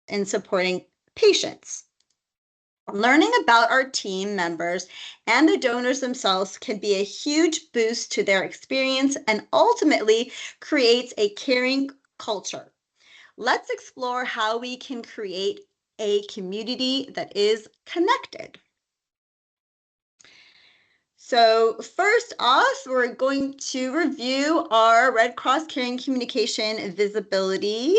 in supporting patients. Learning about our team members and the donors themselves can be a huge boost to their experience and ultimately creates a caring culture. Let's explore how we can create a community that is connected. So first off, we're going to review our Red Cross Caring Communication Visibility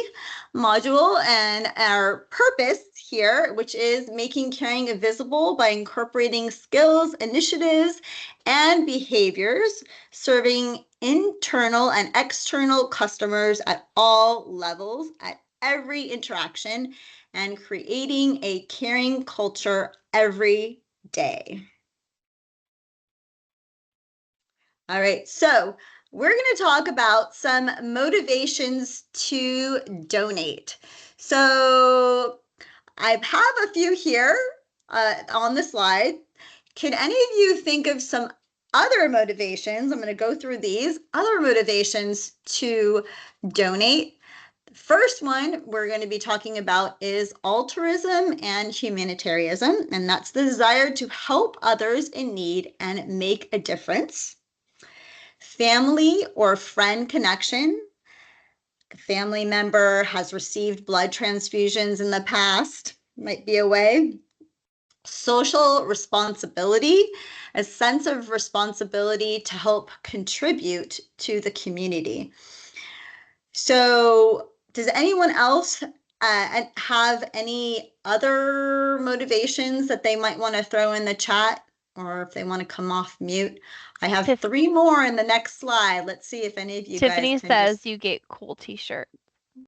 module and our purpose here, which is making caring visible by incorporating skills, initiatives, and behaviors, serving internal and external customers at all levels, at every interaction, and creating a caring culture every day. All right, so we're going to talk about some motivations to donate. So I have a few here on the slide. Can any of you think of some other motivations? I'm going to go through these other motivations to donate. The first one we're going to be talking about is altruism and humanitarianism, and that's the desire to help others in need and make a difference. Family or friend connection. A family member has received blood transfusions in the past, might be a way. Social responsibility, a sense of responsibility to help contribute to the community. So does anyone else have any other motivations that they might want to throw in the chat, or if they want to come off mute? I have 3 more in the next slide. Let's see if any of you Tiffany guys can says you get cool t-shirts.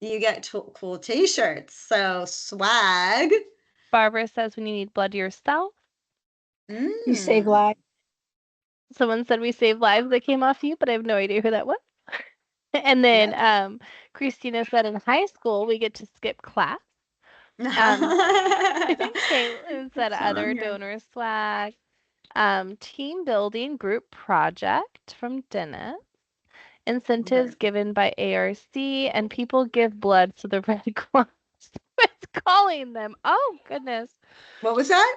You get cool t-shirts. So swag. Barbara says when you need blood yourself. You save lives. Someone said we save lives that came off you, but I have no idea who that was. And then Christina said in high school we get to skip class. Caitlin said other donor swag. Team building group project from Dennis. Incentives given by ARC, and people give blood so the Red Cross quits calling them. Oh, goodness. What was that?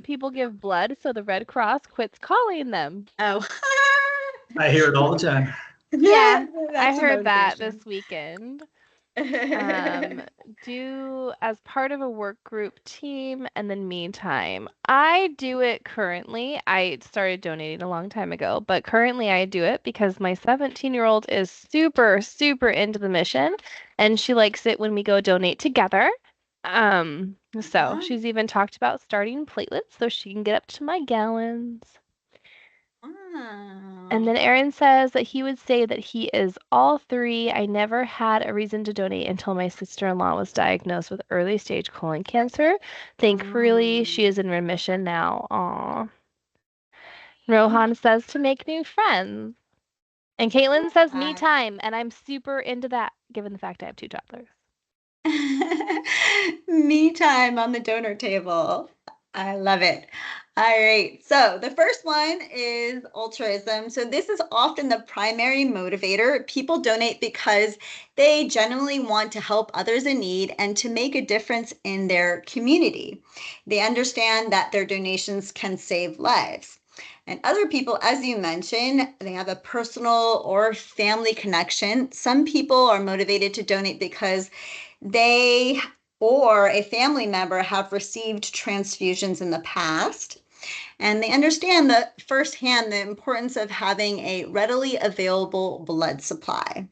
People give blood so the Red Cross quits calling them. Oh. I hear it all the time. Yeah, I heard that this weekend. Do as part of a work group team and then me time. I do it currently. I started donating a long time ago, but currently I do it because my 17-year-old is super, super into the mission and she likes it when we go donate together. So she's even talked about starting platelets so she can get up to my gallons. And then Aaron says that he would say that he is all 3. I never had a reason to donate until my sister-in-law was diagnosed with early stage colon cancer. Thankfully, she is in remission now. Aw. Rohan says to make new friends. And Caitlin says me time, and I'm super into that, given the fact I have 2 toddlers. Me time on the donor table. I love it. All right, so the first one is altruism. So this is often the primary motivator. People donate because they genuinely want to help others in need and to make a difference in their community. They understand that their donations can save lives. And other people, as you mentioned, they have a personal or family connection. Some people are motivated to donate because they or a family member have received transfusions in the past, and they understand firsthand the importance of having a readily available blood supply.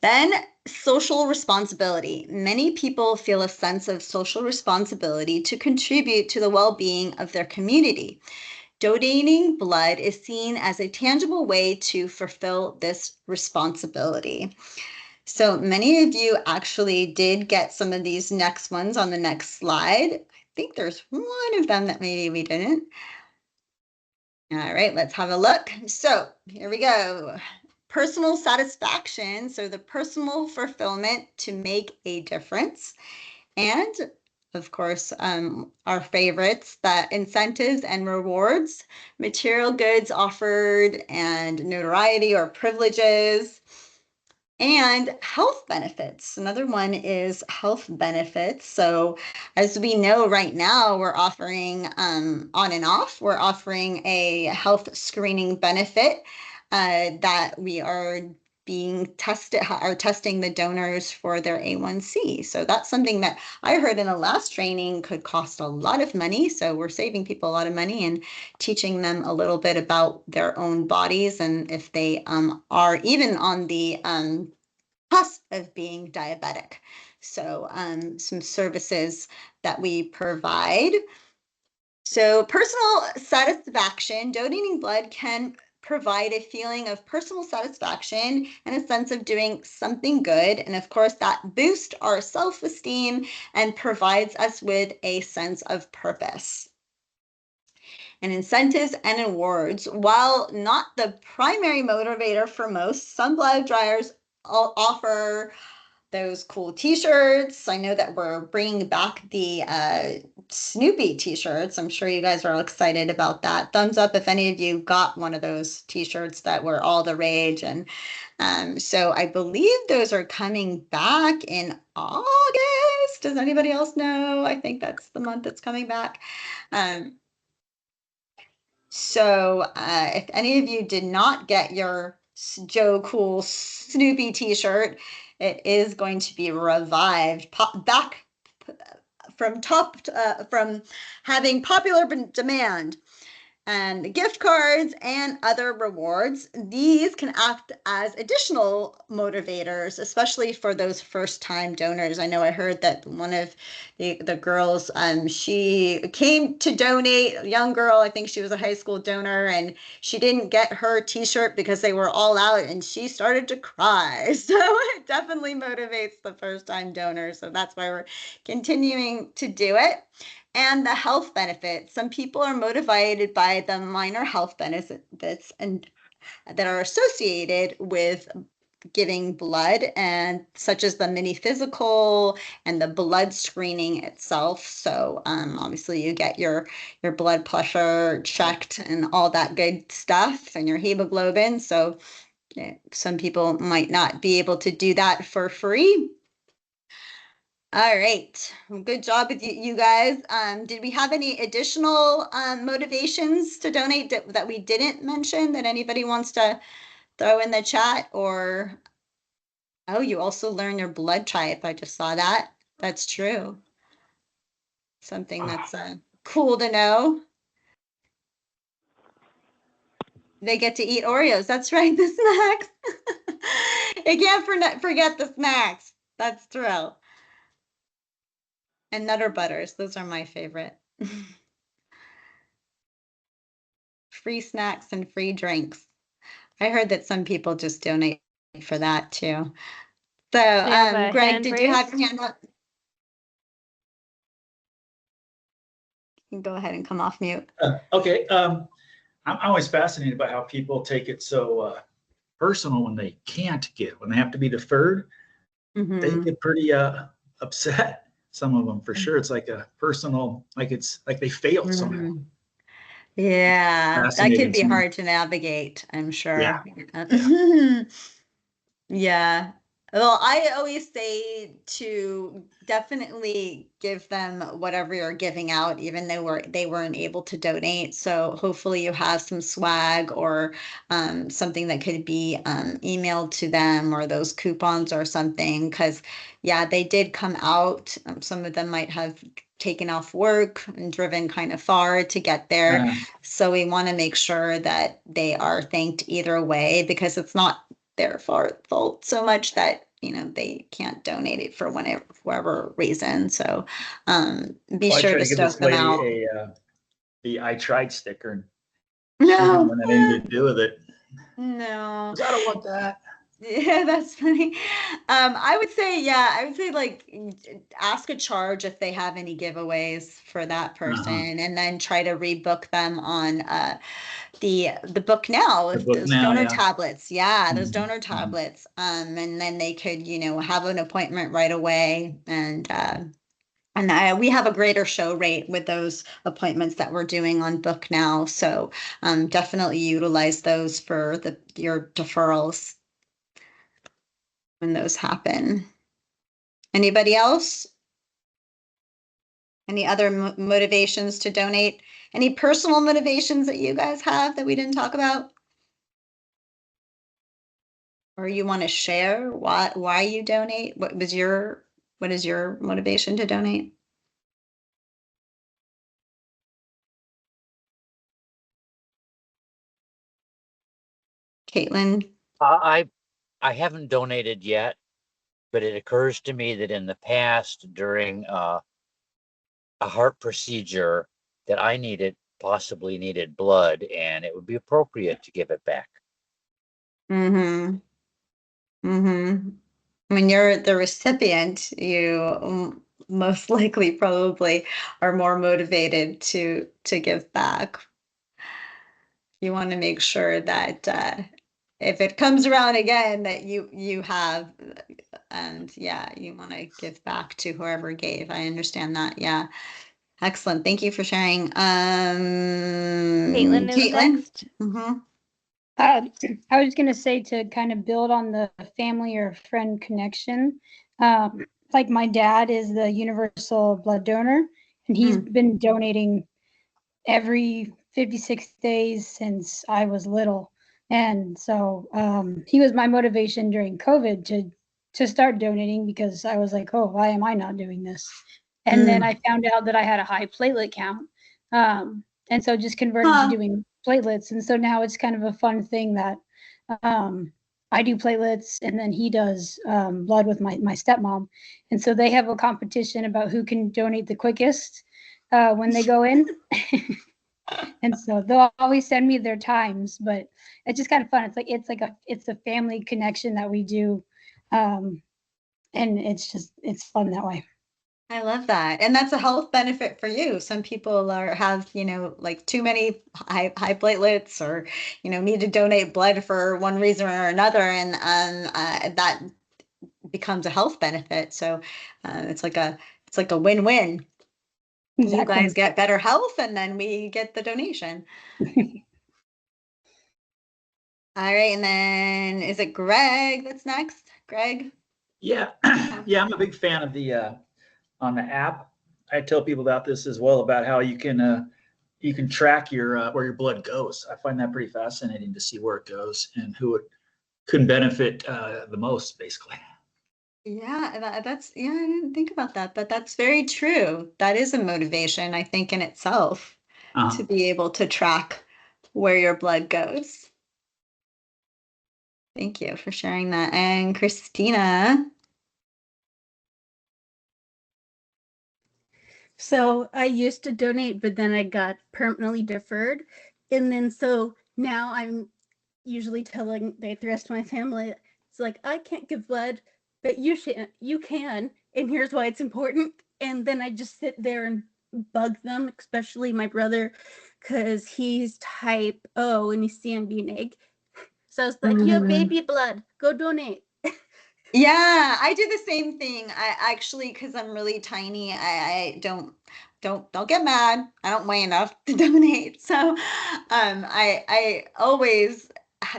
Then social responsibility. Many people feel a sense of social responsibility to contribute to the well-being of their community. Donating blood is seen as a tangible way to fulfill this responsibility. So many of you actually did get some of these next ones on the next slide. I think there's one of them that maybe we didn't. All right, let's have a look. So here we go. Personal satisfaction, so the personal fulfillment to make a difference. And of course, our favorites, the incentives and rewards, material goods offered and notoriety or privileges. And health benefits. Another one is health benefits. So as we know right now, we're offering on and off, we're offering a health screening benefit that we are testing the donors for their A1C. So that's something that I heard in the last training could cost a lot of money. So we're saving people a lot of money and teaching them a little bit about their own bodies and if they are even on the cusp of being diabetic. So some services that we provide. So personal satisfaction, donating blood can provide a feeling of personal satisfaction and a sense of doing something good. And of course, that boosts our self-esteem and provides us with a sense of purpose. And incentives and awards, while not the primary motivator for most, some blood dryers offer those cool t-shirts. I know that we're bringing back the Snoopy t-shirts. I'm sure you guys are all excited about that. Thumbs up if any of you got one of those t-shirts that were all the rage. And so I believe those are coming back in August. Does anybody else know? I think that's the month it's coming back. So if any of you did not get your Joe Cool Snoopy t-shirt, it is going to be revived, back from having popular demand. And gift cards and other rewards, these can act as additional motivators, especially for those first-time donors. I know I heard that one of the girls, she came to donate, a young girl, I think she was a high school donor, and she didn't get her t-shirt because they were all out, and she started to cry. So it definitely motivates the first-time donor. So that's why we're continuing to do it. And the health benefits. Some people are motivated by the minor health benefits and that are associated with giving blood, and such as the mini physical and the blood screening itself. So obviously you get your blood pressure checked and all that good stuff and your hemoglobin. So some people might not be able to do that for free. All right. Good job with you guys. Did we have any additional motivations to donate that we didn't mention that anybody wants to throw in the chat? Or, oh, you also learn your blood type. I just saw that. That's true. Something that's cool to know. They get to eat Oreos. That's right, the snacks. You can't forget the snacks. That's true. And Nutter Butters. Those are my favorite. Free snacks and free drinks. I heard that some people just donate for that too. So, Greg, did you have your hand up? You can go ahead and come off mute. Okay. I'm always fascinated by how people take it so personal when they can't give, when they have to be deferred. They get pretty upset. Some of them, for sure. It's like a personal, it's like they failed somehow. Yeah, that could be hard to navigate, I'm sure. Yeah. Yeah. Well, I always say to definitely give them whatever you're giving out, even though they weren't able to donate. So hopefully you have some swag or something that could be emailed to them, or those coupons or something. Because yeah, they did come out. Some of them might have taken off work and driven kind of far to get there. So we want to make sure that they are thanked either way, because it's not their fault so much that they can't donate it for whatever reason. So be sure to stoke them out. The I tried sticker. No, when anything to do with it. No, I don't want that. Yeah, that's funny. I would say like ask a charge if they have any giveaways for that person, and then try to rebook them on the book now, those donor tablets. Yeah, those donor tablets. And then they could, have an appointment right away. And we have a greater show rate with those appointments that we're doing on Book Now. So definitely utilize those for your deferrals. when those happen. Anybody else? Any other motivations to donate? Any personal motivations that you guys have that we didn't talk about? Or you want to share why you donate? What is your motivation to donate? Caitlin? I haven't donated yet, but it occurs to me that in the past, during a heart procedure, that I possibly needed blood, and it would be appropriate to give it back. Mm-hmm. Mm-hmm. When you're the recipient, you most likely probably are more motivated to give back. You want to make sure that if it comes around again, that you have, and yeah, you want to give back to whoever gave. I understand that. Yeah. Excellent. Thank you for sharing. Caitlin is Caitlin? next. Mm-hmm. I was going to say, to kind of build on the family or friend connection. Like, my dad is the universal blood donor, and he's been donating every 56 days since I was little. And so he was my motivation during COVID to start donating, because I was like, oh, why am I not doing this? And then I found out that I had a high platelet count. And so just converted to doing platelets. And so now it's kind of a fun thing that I do platelets, and then he does blood with my stepmom. And so they have a competition about who can donate the quickest when they go in. And so they'll always send me their times, but it's just kind of fun. It's a family connection that we do. And it's fun that way. I love that. And that's a health benefit for you. Some people have, like too many high platelets, or, need to donate blood for one reason or another. And that becomes a health benefit. So it's like a win-win. Exactly. You guys get better health, and then we get the donation. All right. And then is it Greg that's next? Greg? Yeah. Yeah, I'm a big fan of the on the app. I tell people about this as well, about how you can track your where your blood goes. I find that pretty fascinating to see where it goes and who it could benefit the most, basically. Yeah, I didn't think about that, but that's very true. That is a motivation, I think, in itself, to be able to track where your blood goes. Thank you for sharing that. And Christina? So I used to donate, but then I got permanently deferred. And then so now I'm usually telling the rest of my family, it's like, I can't give blood, but you can, and here's why it's important. And then I just sit there and bug them, especially my brother, because he's type O and he's CMV neg. So I was like, you have baby blood, go donate. Yeah, I do the same thing. I actually, because I'm really tiny, I don't get mad. I don't weigh enough to donate. So I always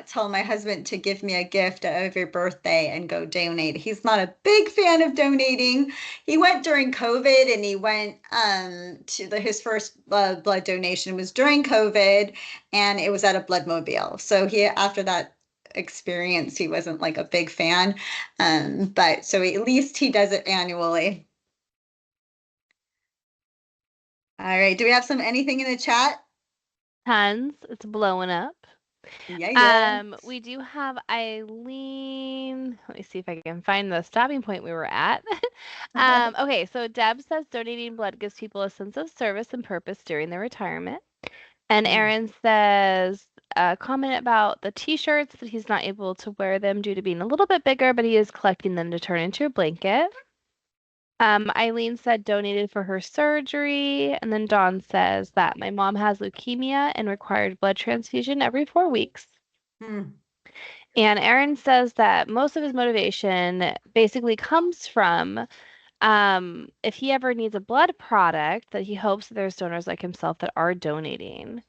tell my husband to give me a gift of your birthday and go donate. He's not a big fan of donating. He went during COVID, and he went to his first blood donation was during COVID, and it was at a bloodmobile. So he, after that experience, he wasn't like a big fan. But so at least he does it annually. All right. Do we have anything in the chat? Tons. It's blowing up. Yeah. We do have Eileen. Let me see if I can find the stopping point we were at. Okay, so Deb says donating blood gives people a sense of service and purpose during their retirement. And Aaron says a comment about the t-shirts, that he's not able to wear them due to being a little bit bigger, but he is collecting them to turn into a blanket. Eileen said donated for her surgery. And then Dawn says that my mom has leukemia and required blood transfusion every 4 weeks. And Aaron says that most of his motivation basically comes from if he ever needs a blood product, that he hopes that there's donors like himself that are donating.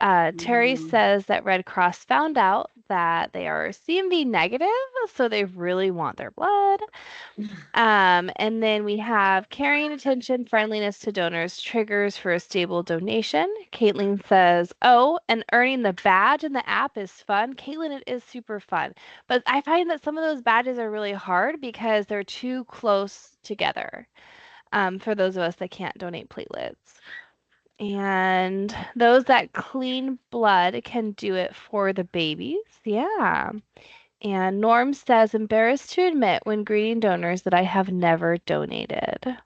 Terry says that Red Cross found out that they are CMV negative, so they really want their blood. And then we have caring attention, friendliness to donors, triggers for a stable donation. Caitlin says, oh, and earning the badge in the app is fun. Caitlin, it is super fun. But I find that some of those badges are really hard because they're too close together for those of us that can't donate platelets. And those that clean blood can do it for the babies. Yeah. And Norm says, embarrassed to admit when greeting donors that I have never donated.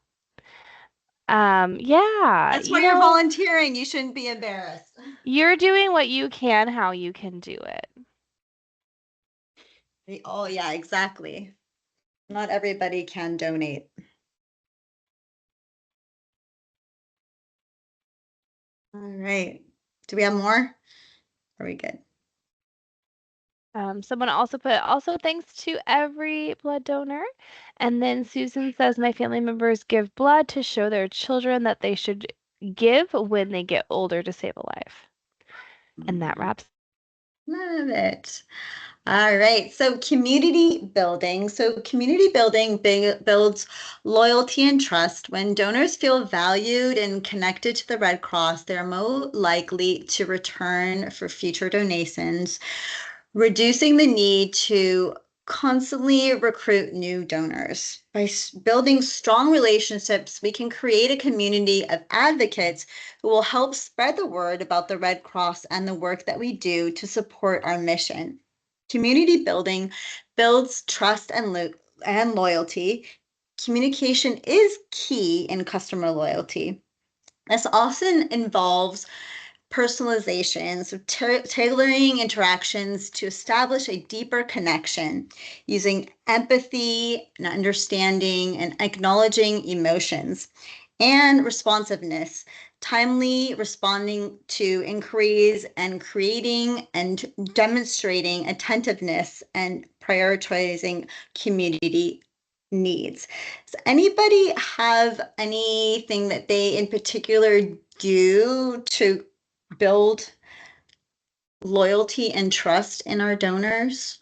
Yeah, That's why you're volunteering. You shouldn't be embarrassed. You're doing what you can, how you can do it. Oh, yeah, exactly. Not everybody can donate. All right. Do we have more? Are we good? Someone also put, also thanks to every blood donor. And then Susan says, my family members give blood to show their children that they should give when they get older to save a life. And that wraps. Love it. All right. So community building. So community building builds loyalty and trust. When donors feel valued and connected to the Red Cross, they're more likely to return for future donations, reducing the need to constantly recruit new donors. By building strong relationships, we can create a community of advocates who will help spread the word about the Red Cross and the work that we do to support our mission. Community building builds trust and loyalty. Communication is key in customer loyalty. This often involves personalization, so tailoring interactions to establish a deeper connection using empathy and understanding and acknowledging emotions, and responsiveness, timely responding to inquiries and creating and demonstrating attentiveness and prioritizing community needs. Does anybody have anything that they in particular do to build loyalty and trust in our donors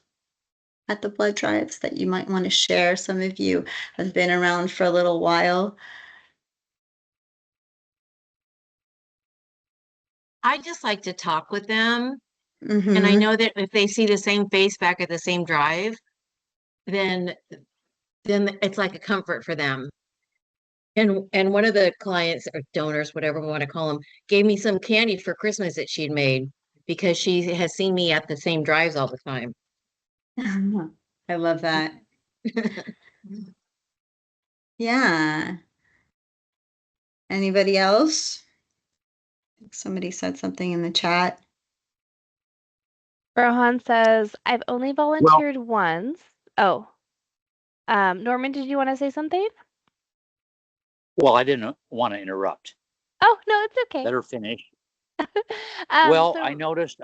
at the blood drives that you might want to share? Some of you have been around for a little while. I just like to talk with them. Mm-hmm. And I know that if they see the same face back at the same drive, then it's like a comfort for them. And one of the clients or donors, whatever we want to call them, gave me some candy for Christmas that she'd made because she has seen me at the same drives all the time. I love that. Yeah. Anybody else? Somebody said something in the chat. Rohan says, I've only volunteered once. Oh, Norman, did you want to say something? Well, I didn't want to interrupt. Oh, no, it's okay. Let her finish. So, I noticed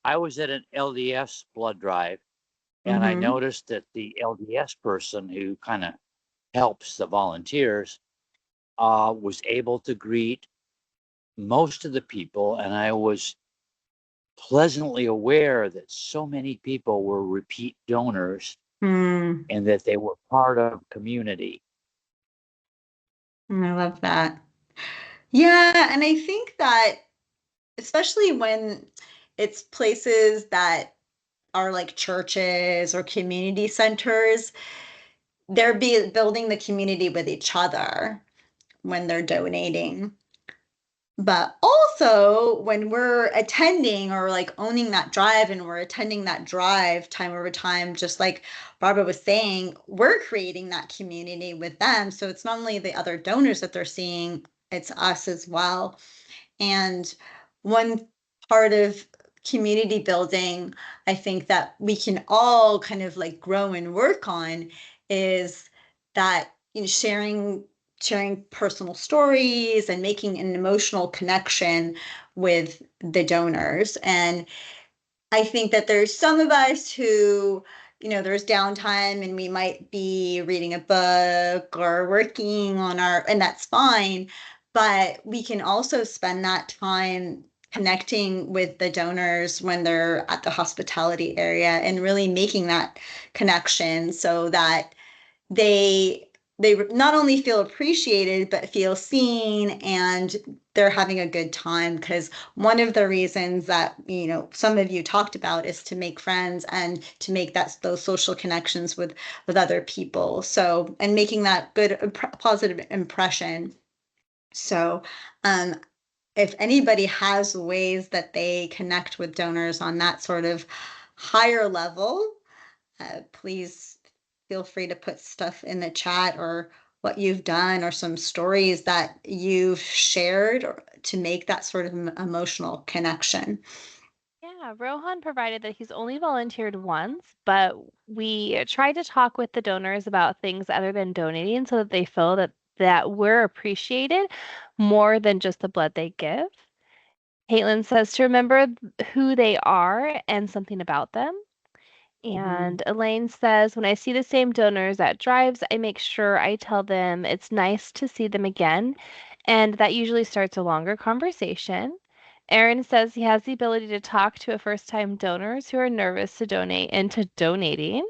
I was at an LDS blood drive, and I noticed that the LDS person who kind of helps the volunteers was able to greet most of the people, and I was pleasantly aware that so many people were repeat donors and that they were part of community. I love that. Yeah, and I think that especially when it's places that are like churches or community centers, they're building the community with each other when they're donating. But also when we're attending or like owning that drive and we're attending that drive time over time, just like Barbara was saying, we're creating that community with them. So it's not only the other donors that they're seeing, it's us as well. And one part of community building, I think that we can all kind of like grow and work on is that, you know, sharing personal stories and making an emotional connection with the donors. And I think that there's some of us who, you know, there's downtime and we might be reading a book or working on and that's fine, but we can also spend that time connecting with the donors when they're at the hospitality area and really making that connection so that they not only feel appreciated but feel seen and they're having a good time, because one of the reasons that some of you talked about is to make friends and to make those social connections with other people, so, and making that good positive impression. So if anybody has ways that they connect with donors on that sort of higher level, please feel free to put stuff in the chat, or what you've done, or some stories that you've shared to make that sort of emotional connection. Yeah, Rohan provided that he's only volunteered once, but we tried to talk with the donors about things other than donating so that they feel that we're appreciated more than just the blood they give. Caitlin says to remember who they are and something about them. And Elaine says, when I see the same donors at drives, I make sure I tell them it's nice to see them again. And that usually starts a longer conversation. Aaron says he has the ability to talk to first-time donors who are nervous to donate into donating.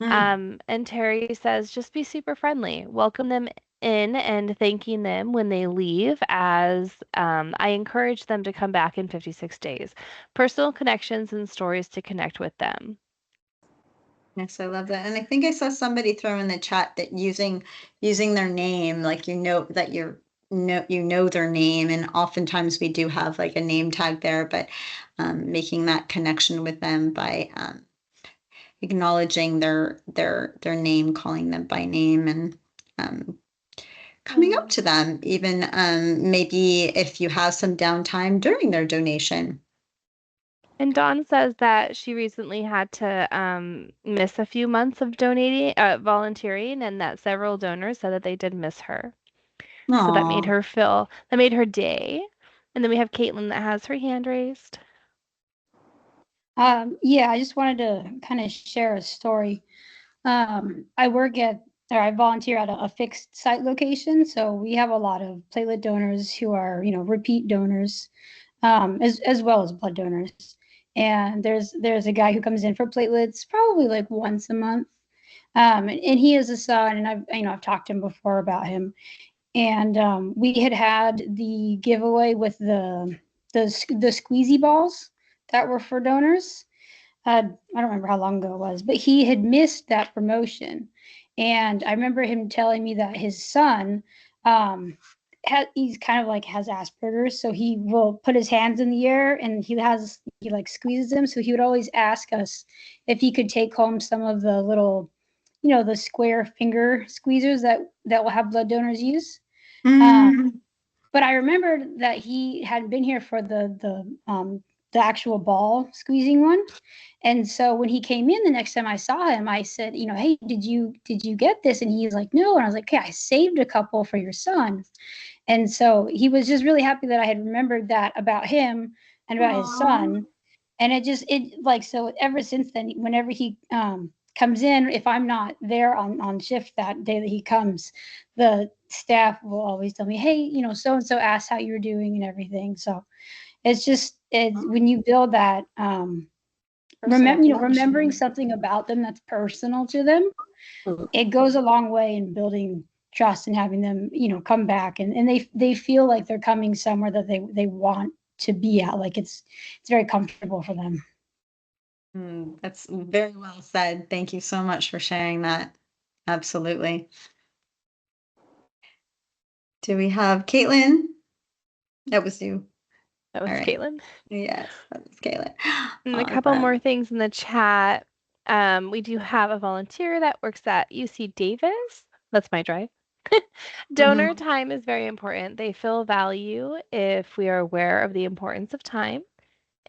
And Terry says, just be super friendly. Welcome them in and thanking them when they leave, as I encourage them to come back in 56 days. Personal connections and stories to connect with them. Yes, I love that. And I think I saw somebody throw in the chat that using their name, like that their name, and oftentimes we do have like a name tag there, but making that connection with them by acknowledging their name, calling them by name, and coming up to them, even maybe if you have some downtime during their donation. And Dawn says that she recently had to miss a few months of volunteering, and that several donors said that they did miss her. Aww. So that made her day. And then we have Caitlin that has her hand raised. Yeah, I just wanted to kind of share a story. I volunteer at a fixed site location, so we have a lot of platelet donors who are, repeat donors, as well as blood donors. And there's a guy who comes in for platelets probably like once a month. And he has a son, and I've talked to him before about him. And we had the giveaway with the squeezy balls that were for donors. I don't remember how long ago it was, but he had missed that promotion. And I remember him telling me that his son, he's kind of like has Asperger's, so he will put his hands in the air and he like squeezes them. So he would always ask us if he could take home some of the little, the square finger squeezers that will have blood donors use. But I remembered that he hadn't been here for the actual ball squeezing one. And so when he came in the next time I saw him, I said, hey, did you get this? And he's like, no. And I was like, okay, I saved a couple for your son. And so he was just really happy that I had remembered that about him and about his son. And so ever since then, whenever he comes in, if I'm not there on shift that day that he comes, the staff will always tell me, hey, so and so asked how you were doing and everything. So it's just when you build that remembering something about them that's personal to them, it goes a long way in building trust and having them come back, and they feel like they're coming somewhere that they want to be at, like it's very comfortable for them. That's very well said. Thank you so much for sharing that. Absolutely. Do we have Caitlin? That was you. That was All right. Caitlin. Yes, that was Caitlin. And a couple more things in the chat. We do have a volunteer that works at UC Davis. That's my drive. Donor time is very important. They feel value if we are aware of the importance of time.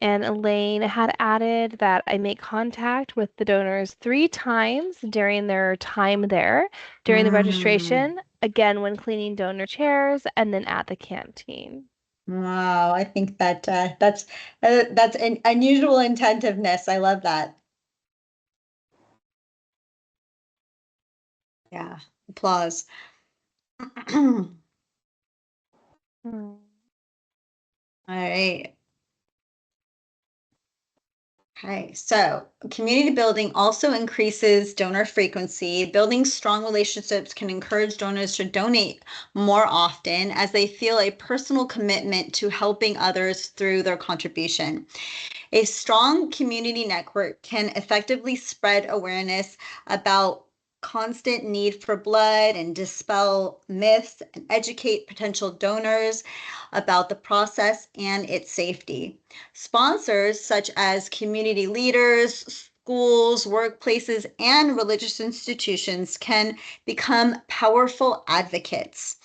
And Elaine had added that I make contact with the donors 3 times during their time there, during the registration, again when cleaning donor chairs, and then at the canteen. Wow, I think that that's an unusual intentiveness. I love that. Yeah, applause. All right. Okay, so community building also increases donor frequency. Building strong relationships can encourage donors to donate more often as they feel a personal commitment to helping others through their contribution. A strong community network can effectively spread awareness about constant need for blood and dispel myths and educate potential donors about the process and its safety. Sponsors such as community leaders, schools, workplaces, and religious institutions can become powerful advocates.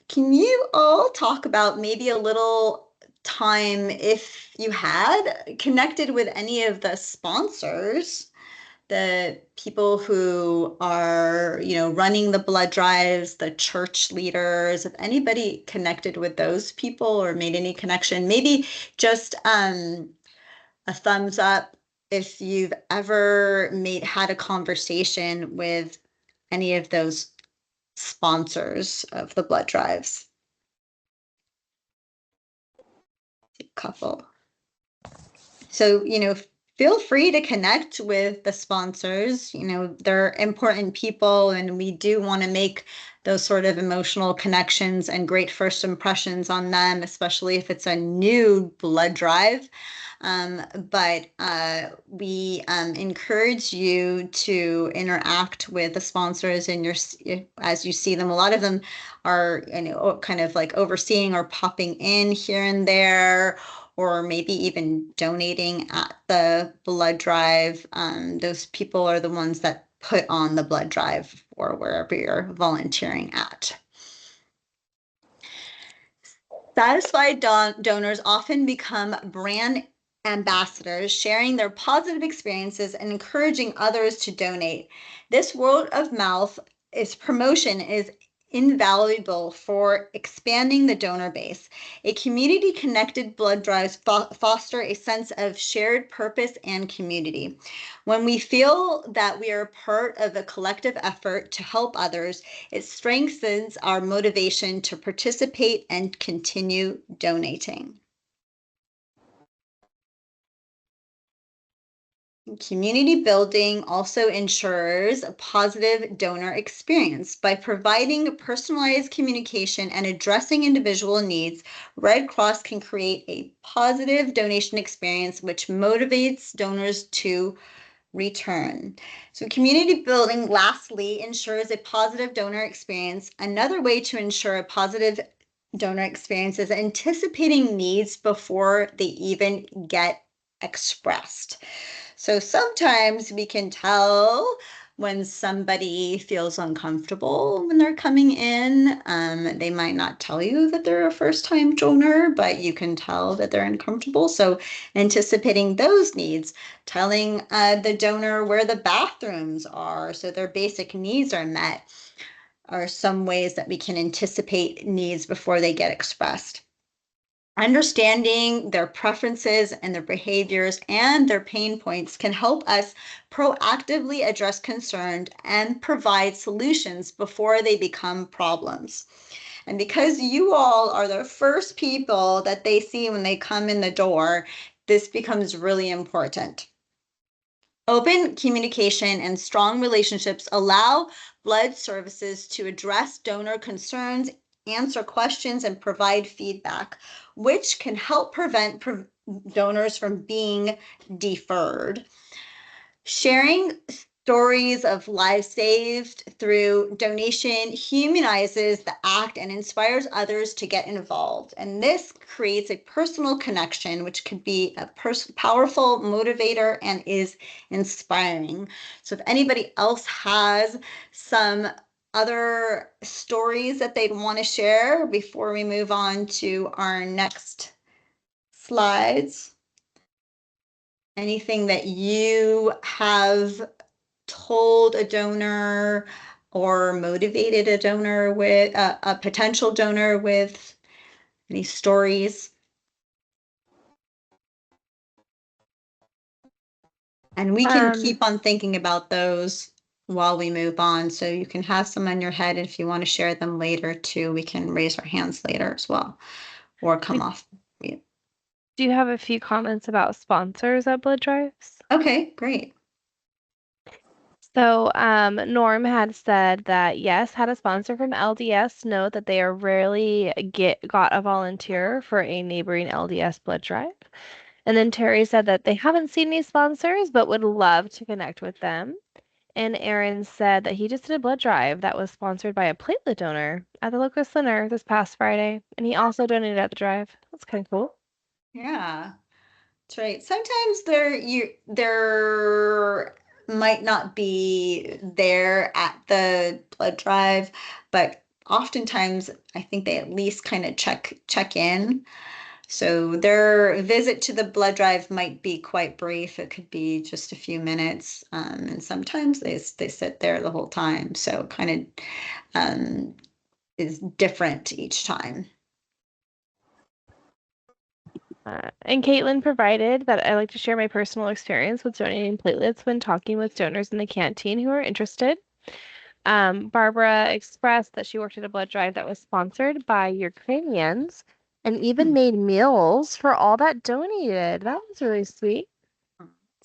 Can you all talk about maybe a little time, if you had, connected with any of the sponsors, the people who are, running the blood drives, the church leaders, if anybody connected with those people or made any connection, maybe just a thumbs up if you've ever had a conversation with any of those sponsors of the blood drives. Couple. So, feel free to connect with the sponsors. They're important people, and we do want to make those sort of emotional connections and great first impressions on them, especially if it's a new blood drive. But we encourage you to interact with the sponsors as you see them. A lot of them are, kind of like overseeing or popping in here and there, or maybe even donating at the blood drive. Those people are the ones that put on the blood drive or wherever you're volunteering at. Satisfied donors often become brand ambassadors, sharing their positive experiences and encouraging others to donate. This word of mouth promotion is invaluable for expanding the donor base. A community-connected blood drives foster a sense of shared purpose and community. When we feel that we are part of a collective effort to help others, it strengthens our motivation to participate and continue donating. Community building also ensures a positive donor experience. By providing personalized communication and addressing individual needs, Red Cross can create a positive donation experience which motivates donors to return. So community building, lastly, ensures a positive donor experience. Another way to ensure a positive donor experience is anticipating needs before they even get expressed. So sometimes we can tell when somebody feels uncomfortable when they're coming in. They might not tell you that they're a first-time donor, but you can tell that they're uncomfortable. So anticipating those needs, telling the donor where the bathrooms are so their basic needs are met, are some ways that we can anticipate needs before they get expressed. Understanding their preferences and their behaviors and their pain points can help us proactively address concerns and provide solutions before they become problems. And because you all are the first people that they see when they come in the door, this becomes really important. Open communication and strong relationships allow blood services to address donor concerns, answer questions, and provide feedback, which can help prevent donors from being deferred. Sharing stories of lives saved through donation humanizes the act and inspires others to get involved. And this creates a personal connection, which could be a powerful motivator and is inspiring. So if anybody else has some other stories that they'd want to share before we move on to our next slides. Anything that you have told a donor or motivated a donor with, a potential donor with, any stories? And we can keep on thinking about those while we move on. So you can have some on your head. If you want to share them later too, we can raise our hands later as well or come off mute. do have a few comments about sponsors at blood drives. Okay, great. So, Norm had said that yes, had a sponsor from LDS note that they are rarely got a volunteer for a neighboring LDS blood drive. And then Terry said that they haven't seen any sponsors, but would love to connect with them. And Aaron said that he just did a blood drive that was sponsored by a platelet donor at the local center this past Friday, and he also donated at the drive. That's kind of cool. Yeah, that's right. Sometimes there might not be there at the blood drive, but oftentimes I think they at least kind of check in. So their visit to the blood drive might be quite brief. It could be just a few minutes, and sometimes they sit there the whole time. So kind of is different each time. And Caitlin provided that I like to share my personal experience with donating platelets when talking with donors in the canteen who are interested. Barbara expressed that she worked at a blood drive that was sponsored by Ukrainians and even made meals for all that donated. That was really sweet.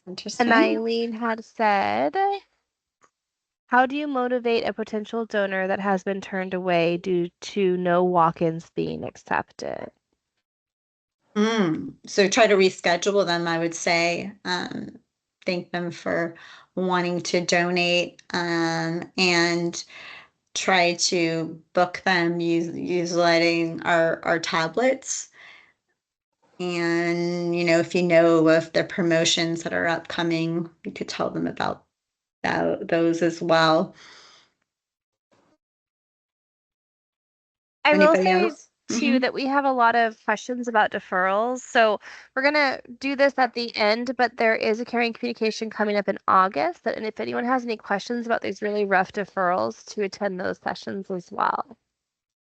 Interesting. And Eileen had said, how do you motivate a potential donor that has been turned away due to no walk-ins being accepted? So try to reschedule them, I would say. Thank them for wanting to donate, and try to book them utilizing our tablets. And, if you know of the promotions that are upcoming, you could tell them about those as well. I will Anybody say else? too that we have a lot of questions about deferrals. So we're gonna do this at the end, but there is a caring communication coming up in August. And if anyone has any questions about these really rough deferrals, to attend those sessions as well.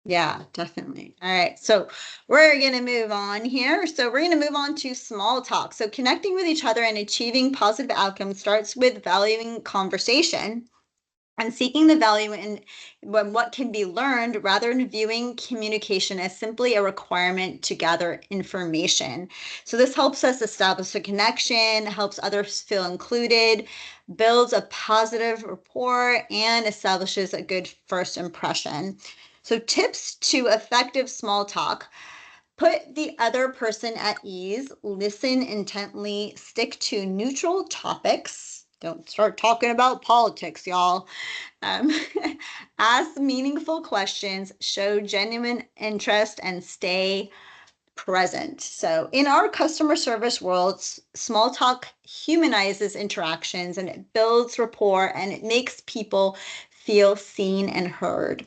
Yeah, definitely. All right. So we're going to move on here. So we're going to move on to small talk. So connecting with each other and achieving positive outcomes starts with valuing conversation and seeking the value in what can be learned rather than viewing communication as simply a requirement to gather information. So this helps us establish a connection, helps others feel included, builds a positive rapport, and establishes a good first impression. So tips to effective small talk: put the other person at ease, listen intently, stick to neutral topics. Don't start talking about politics, y'all. Um, ask meaningful questions, show genuine interest, and stay present. So, in our customer service world, small talk humanizes interactions and it builds rapport and it makes people feel seen and heard.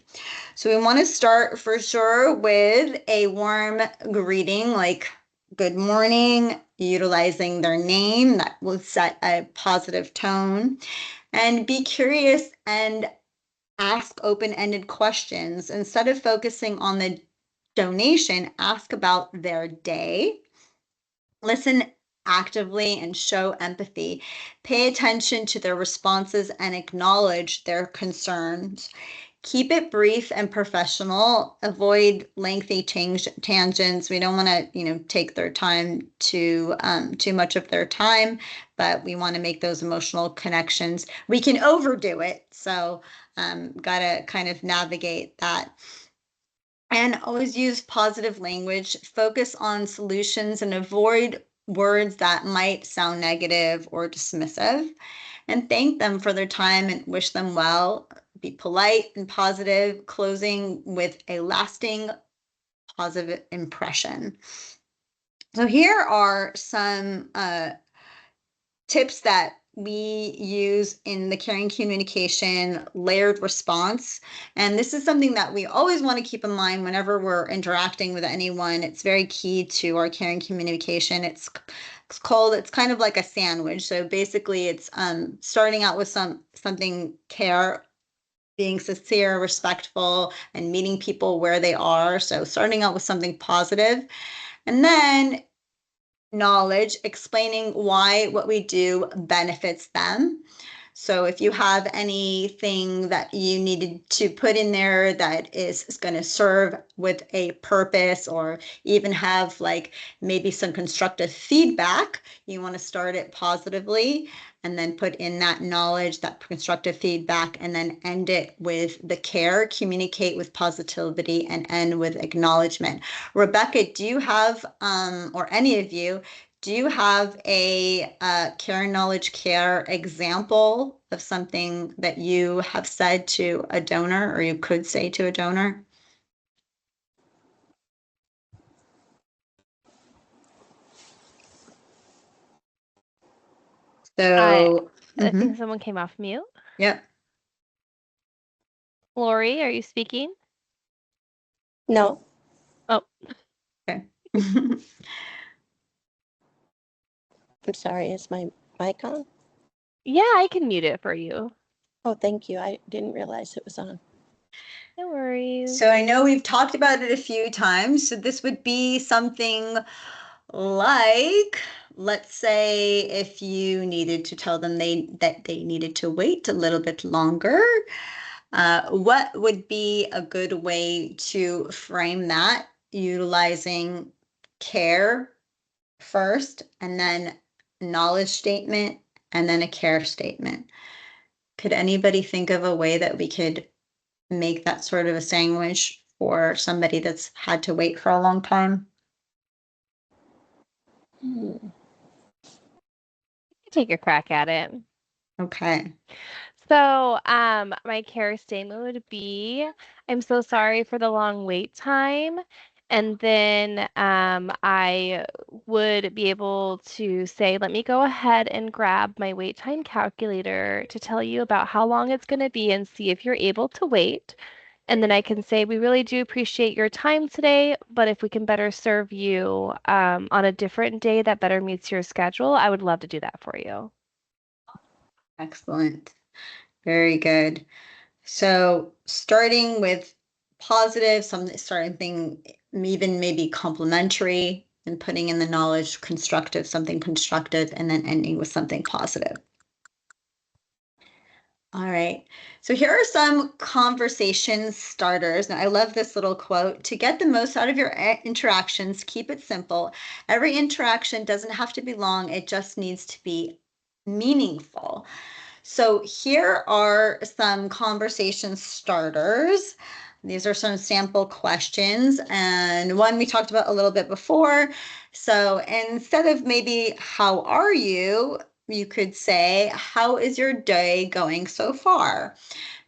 So, we want to start for sure with a warm greeting like good morning, utilizing their name that will set a positive tone, and be curious and ask open-ended questions. Instead of focusing on the donation, ask about their day. Listen actively and show empathy. Pay attention to their responses and acknowledge their concerns. Keep it brief and professional. Avoid lengthy tangents. We don't want to, take their time too much of their time, but we want to make those emotional connections. We can overdo it, so gotta kind of navigate that. And always use positive language. Focus on solutions and avoid words that might sound negative or dismissive. And thank them for their time and wish them well. Be polite and positive, closing with a lasting positive impression. So here are some tips that we use in the caring communication layered response. And this is something that we always want to keep in mind whenever we're interacting with anyone. It's very key to our caring communication. It's kind of like a sandwich. So basically it's starting out with something care, being sincere, respectful, and meeting people where they are. So starting out with something positive, and then knowledge, explaining why what we do benefits them. So if you have anything that you needed to put in there that is going to serve with a purpose, or even have like maybe some constructive feedback, you want to start it positively and then put in that knowledge, that constructive feedback, and then end it with the care, communicate with positivity, and end with acknowledgement. Rebecca, do you have, or any of you, do you have a care, knowledge, care example of something that you have said to a donor, or you could say to a donor? So, I think someone came off mute. Yep. Lori, are you speaking? No. Oh. Okay. I'm sorry, is my mic on? Yeah, I can mute it for you. Oh, thank you. I didn't realize it was on. No worries. So I know we've talked about it a few times. So this would be something like, let's say if you needed to tell them that they needed to wait a little bit longer, what would be a good way to frame that, utilizing care first, and then knowledge statement, and then a care statement? Could anybody think of a way that we could make that sort of a sandwich for somebody that's had to wait for a long time? Take a crack at it. Okay. So, my care statement would be, I'm so sorry for the long wait time. And then I would be able to say, let me go ahead and grab my wait time calculator to tell you about how long it's going to be and see if you're able to wait. And then I can say, we really do appreciate your time today, but if we can better serve you on a different day that better meets your schedule, I would love to do that for you. Excellent. Very good. So starting with positive, something even maybe complimentary, and putting in the knowledge, constructive, something constructive, and then ending with something positive. All right. So here are some conversation starters. Now, I love this little quote. To get the most out of your interactions, keep it simple. Every interaction doesn't have to be long. It just needs to be meaningful. So here are some conversation starters. These are some sample questions, and one we talked about a little bit before. So instead of maybe, how are you? You could say, how is your day going so far?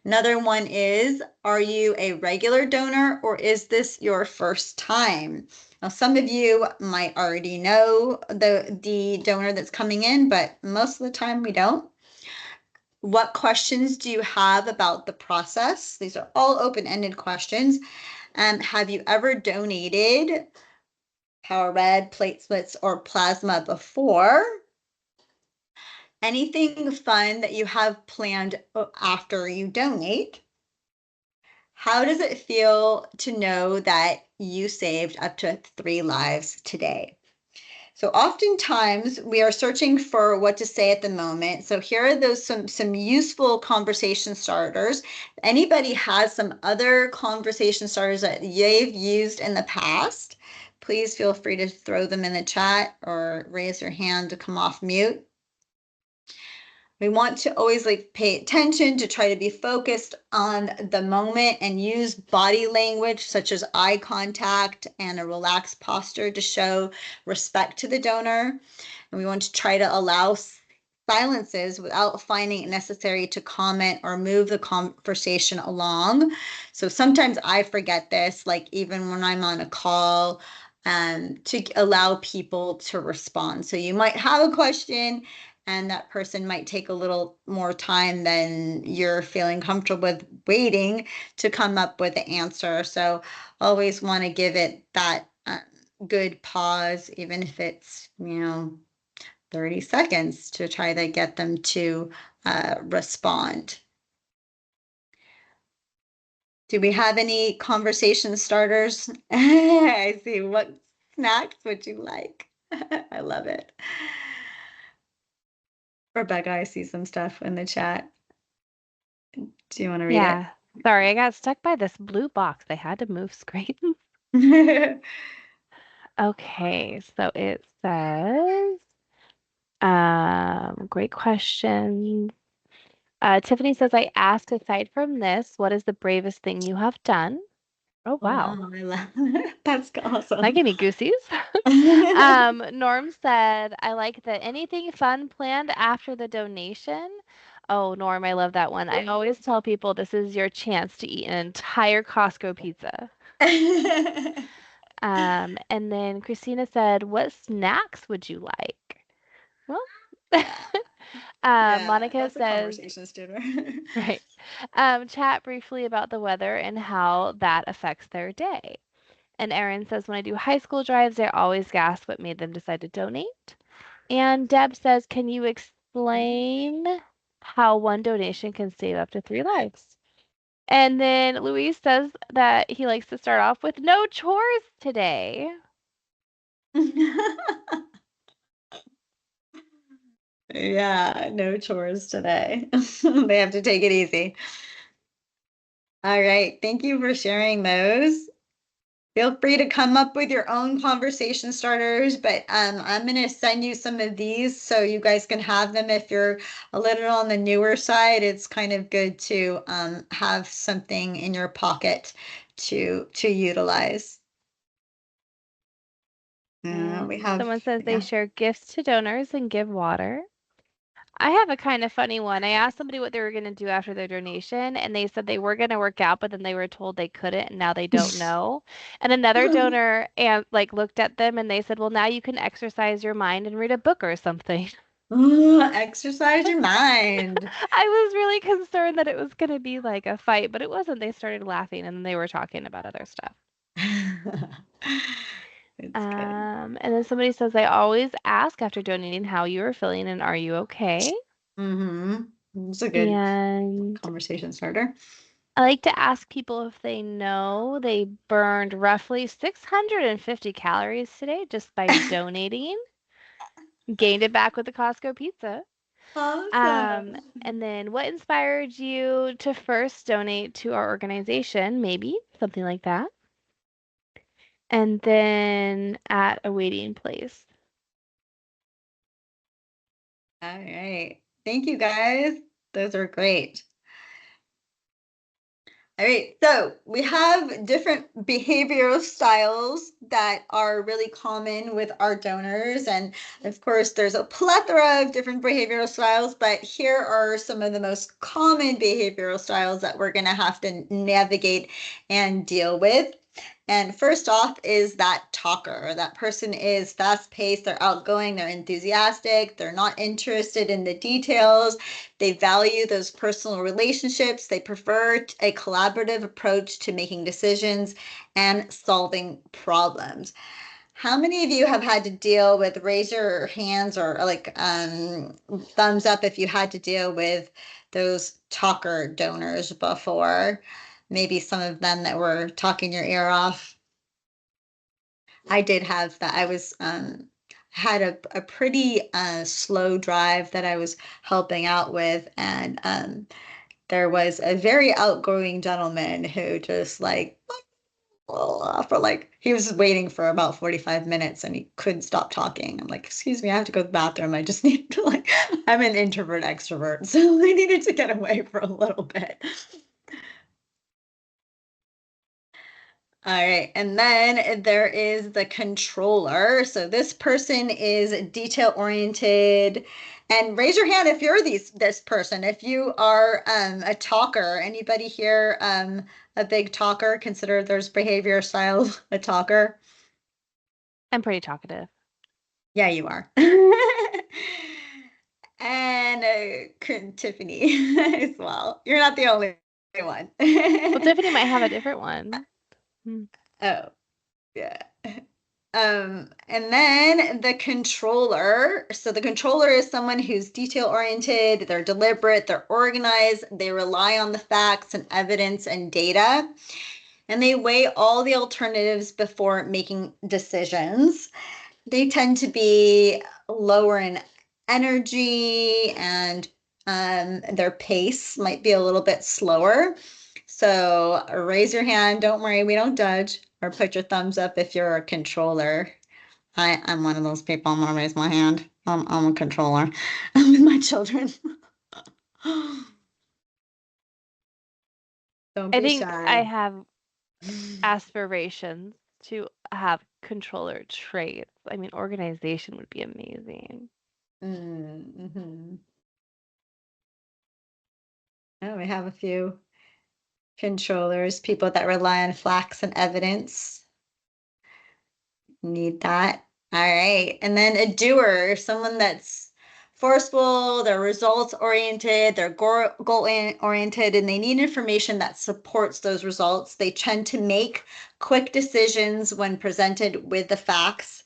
Another one is, are you a regular donor, or is this your first time? Now, some of you might already know the donor that's coming in, but most of the time we don't. What questions do you have about the process? These are all open-ended questions. Have you ever donated power red, platelets, or plasma before? Anything fun that you have planned after you donate? How does it feel to know that you saved up to 3 lives today? So oftentimes we are searching for what to say at the moment. So here are those some useful conversation starters. If anybody has some other conversation starters that they've used in the past, please feel free to throw them in the chat or raise your hand to come off mute. We want to always pay attention to try to be focused on the moment and use body language such as eye contact and a relaxed posture to show respect to the donor. And we want to try to allow silences without finding it necessary to comment or move the conversation along. So sometimes I forget this, like even when I'm on a call, to allow people to respond. So you might have a question, and that person might take a little more time than you're feeling comfortable with waiting to come up with the answer. So always want to give it that good pause, even if it's, 30 seconds, to try to get them to respond. Do we have any conversation starters? I see. What snacks would you like? I love it. Rebecca, I see some stuff in the chat. Do you want to read Yeah. Sorry, I got stuck by this blue box. They had to move screens. it? Okay, so it says, great question. Tiffany says, I ask, aside from this, what is the bravest thing you have done? Oh, wow. Wow, I love that's That awesome. gave me goosies. Norm said, I like that anything fun planned after the donation. Oh, Norm, I love that one. I always tell people this is your chance to eat an entire Costco pizza. And then Christina said, what snacks would you like? Well, Yeah, Monica that's a says, conversation starter. right. Chat briefly about the weather and how that affects their day. And Erin says, when I do high school drives, I always gasp what made them decide to donate. And Deb says, can you explain how one donation can save up to 3 lives? And then Louise says that he likes to start off with no chores today. Yeah, no chores today. They have to take it easy. All right, thank you for sharing those. Feel free to come up with your own conversation starters, but I'm going to send you some of these so you guys can have them. If you're a little on the newer side, it's kind of good to have something in your pocket to utilize. We have, Someone says they yeah. share gifts to donors and give water. I have a kind of funny one. I asked somebody what they were going to do after their donation, and they said they were going to work out, but then they were told they couldn't, and now they don't know. And another donor and like looked at them and they said, "Well, now you can exercise your mind and read a book or something." Ooh, exercise your mind. I was really concerned that it was going to be like a fight, but it wasn't. They started laughing and then they were talking about other stuff. It's good. And then somebody says, I always ask after donating how you are feeling and are you okay? It's a good And conversation starter. I like to ask people if they know they burned roughly 650 calories today just by donating. Gained it back with the Costco pizza. Awesome. And then what inspired you to first donate to our organization? Maybe something like that. And then at a waiting place. All right. Thank you, guys. Those are great. All right, so we have different behavioral styles that are really common with our donors. And of course, there's a plethora of different behavioral styles, but here are some of the most common behavioral styles that we're going to have to navigate and deal with. And first off is that talker. That person is fast-paced, they're outgoing, they're enthusiastic, they're not interested in the details. They value those personal relationships. They prefer a collaborative approach to making decisions and solving problems. How many of you have had to deal with, raise your hands or like thumbs up if you had to deal with those talker donors before? Maybe some of them that were talking your ear off. I did have that. I was had a pretty slow drive that I was helping out with, and there was a very outgoing gentleman who just like for like he was waiting for about 45 minutes and he couldn't stop talking. I'm like, excuse me, I have to go to the bathroom. I just need to like I'm an introvert extrovert, so I needed to get away for a little bit. All right, and then there is the controller. So this person is detail oriented. And raise your hand if you're this person. If you are a talker, anybody here a big talker? Consider there's behavior style a talker. I'm pretty talkative. Yeah, you are. And Tiffany as well. You're not the only one. Well, Tiffany might have a different one. Oh, yeah. And then the controller. So the controller is someone who's detail oriented, they're deliberate, they're organized, they rely on the facts and evidence and data, and they weigh all the alternatives before making decisions. They tend to be lower in energy and their pace might be a little bit slower. So raise your hand. Don't worry, we don't judge. Or put your thumbs up if you're a controller. I'm one of those people. I'm gonna raise my hand. I'm a controller with my children. Don't I be think I shy. have aspirations to have controller traits. I mean, organization would be amazing. Mm-hmm. Oh, we have a few controllers, people that rely on facts and evidence. Need that. All right. And then a doer, someone that's forceful, they're results oriented, they're goal oriented, and they need information that supports those results. They tend to make quick decisions when presented with the facts,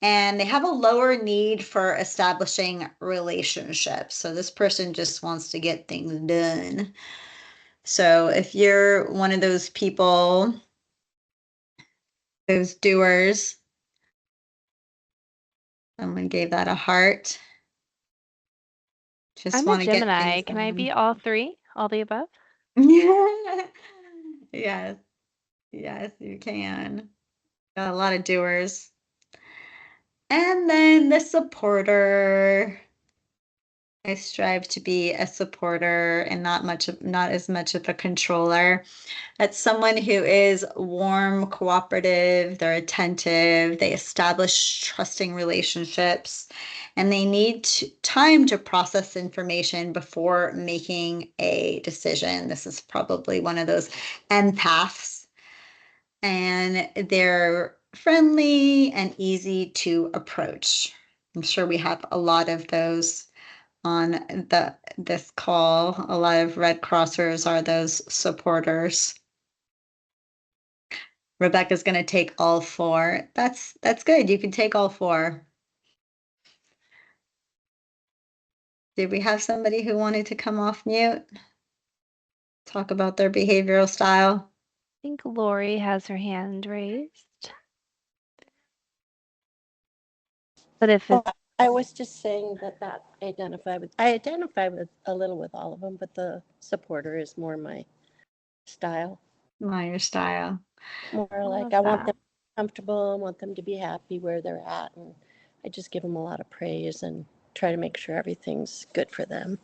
and they have a lower need for establishing relationships. So this person just wants to get things done. So if you're one of those people, those doers, someone gave that a heart. Just I'm a want to get Gemini. things Can I be done. all three? All the above? Yes, yes, you can. Got a lot of doers. And then the supporter. I strive to be a supporter and not as much of a controller. That's someone who is warm, cooperative, they're attentive, they establish trusting relationships, and they need time to process information before making a decision. This is probably one of those empaths, and they're friendly and easy to approach. I'm sure we have a lot of those on this call. A lot of Red Crossers are those supporters. Rebecca's going to take all four. That's good. You can take all four. Did we have somebody who wanted to come off mute? Talk about their behavioral style? I think Lori has her hand raised. But if it's I was just saying that I identify with a little with all of them, but the supporter is more my style. Your style. More like love I want that. them comfortable, I want them to be happy where they're at, and I just give them a lot of praise and try to make sure everything's good for them.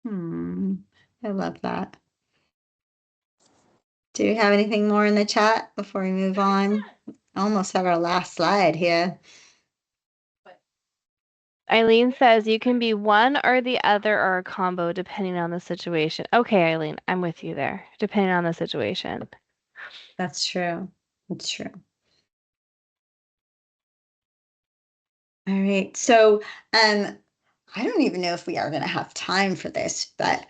I love that. Do you have anything more in the chat before we move on? Almost have our last slide here. Eileen says you can be one or the other or a combo depending on the situation. Okay, Eileen, I'm with you there. Depending on the situation. That's true. That's true. All right. So, I don't even know if we are going to have time for this, but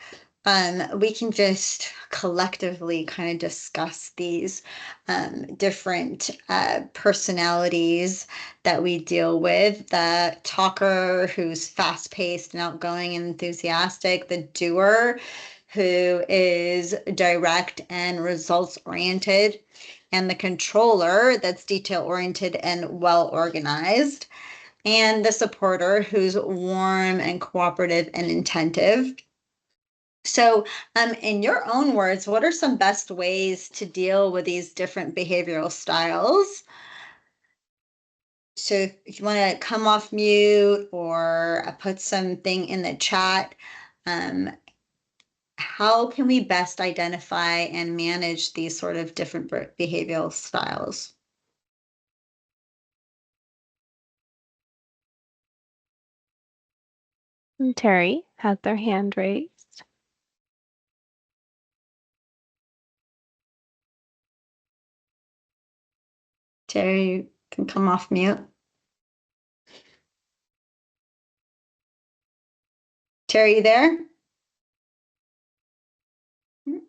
we can just collectively kind of discuss these different personalities that we deal with. The talker who's fast-paced and outgoing and enthusiastic, the doer who is direct and results-oriented, and the controller that's detail-oriented and well-organized, and the supporter who's warm and cooperative and attentive. So, in your own words, what are some best ways to deal with these different behavioral styles? So, if you want to come off mute or put something in the chat, how can we best identify and manage these sort of different behavioral styles? And Terry has their hand raised. Terry, you can come off mute. Terry, you there? Do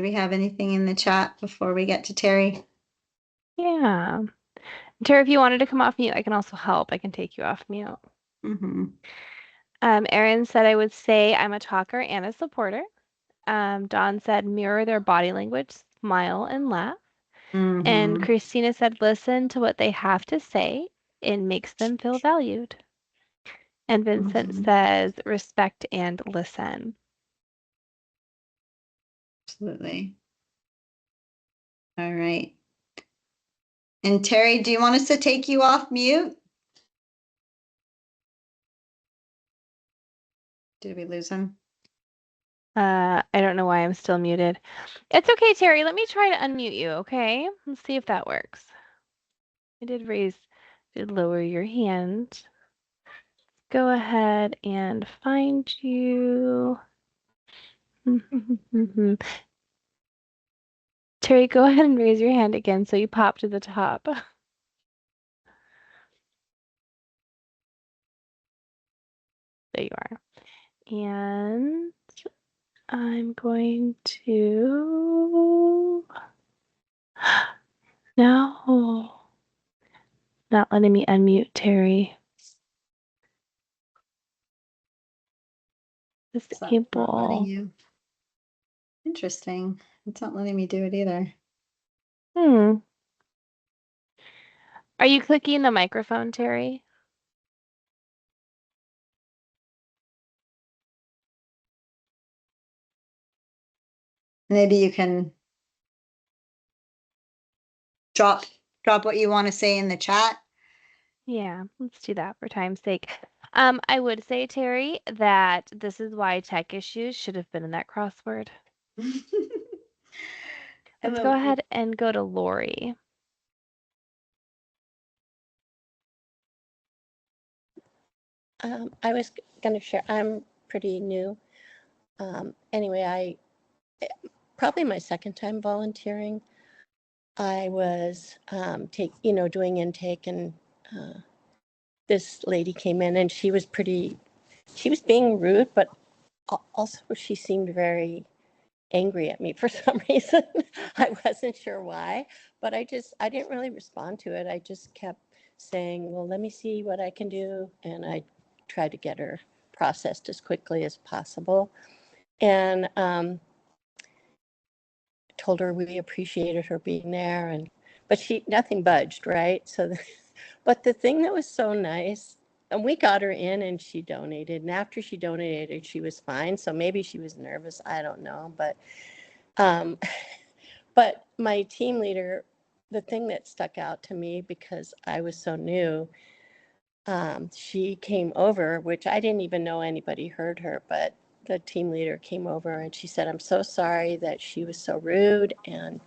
we have anything in the chat before we get to Terry? Yeah. Terry, if you wanted to come off mute, I can also help. I can take you off mute. Erin said I would say I'm a talker and a supporter. Dawn said mirror their body language, smile and laugh. And Christina said listen to what they have to say. It makes them feel valued. And Vincent says, respect and listen. Absolutely. All right. And Terry, do you want us to take you off mute? Did we lose him? I don't know why I'm still muted. It's okay, Terry. Let me try to unmute you, okay? Let's see if that works. I did lower your hand. Go ahead and find you. Terry, go ahead and raise your hand again so you pop to the top. There you are. And I'm going to... No. Not letting me unmute Terry. Not letting Disable. you. Interesting. It's not letting me do it either. Are you clicking the microphone, Terry? Maybe you can drop what you want to say in the chat. Yeah, let's do that for time's sake. I would say, Terry, that this is why tech issues should have been in that crossword. Let's go ahead and go to Lori. I was going to share, I'm pretty new. Anyway, probably my second time volunteering. I was doing intake, and this lady came in, and she was being rude, but also she seemed very angry at me for some reason. I wasn't sure why, but I didn't really respond to it. I just kept saying, well, let me see what I can do. And I tried to get her processed as quickly as possible. And told her we appreciated her being there, but nothing budged, right? But the thing that was so nice, and we got her in and she donated, and after she donated, she was fine. So maybe she was nervous, I don't know, but my team leader, the thing that stuck out to me, because I was so new, she came over, which I didn't even know anybody heard her, but the team leader came over and she said, I'm so sorry that she was so rude, and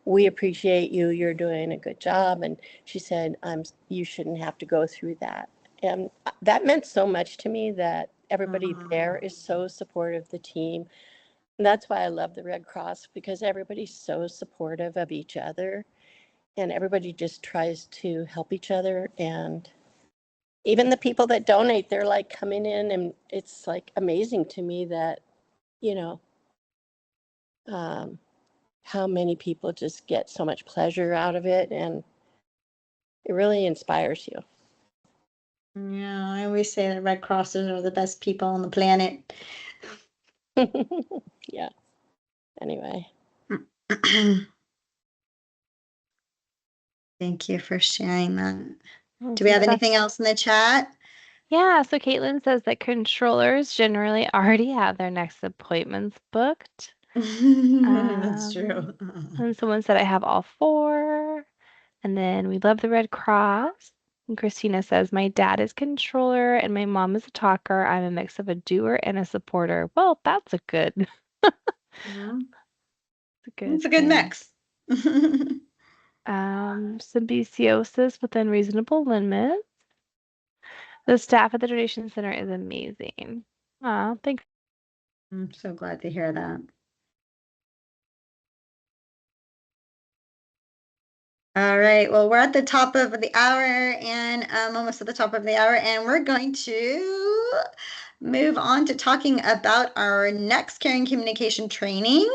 we appreciate you. You're doing a good job. And she said, you shouldn't have to go through that. And that meant so much to me, that everybody there is so supportive of the team. And that's why I love the Red Cross, because everybody's so supportive of each other, and everybody just tries to help each other. And even the people that donate, they're like coming in, and it's like amazing to me that, how many people just get so much pleasure out of it, and it really inspires you. Yeah, I always say that Red Crosses are the best people on the planet. Yeah. Anyway. Thank you for sharing that. Do we have anything else in the chat? Yeah, so Caitlin says that controllers generally already have their next appointments booked. That's true. And someone said I have all 4. And then we love the Red Cross. And Christina says, my dad is controller and my mom is a talker. I'm a mix of a doer and a supporter. Well, that's a good. It's a good mix. Symbiosis within reasonable limits. The staff at the donation center is amazing. Thanks. I'm so glad to hear that. All right, well, we're at the top of the hour, and almost at the top of the hour, and we're going to move on to talking about our next caring communication training.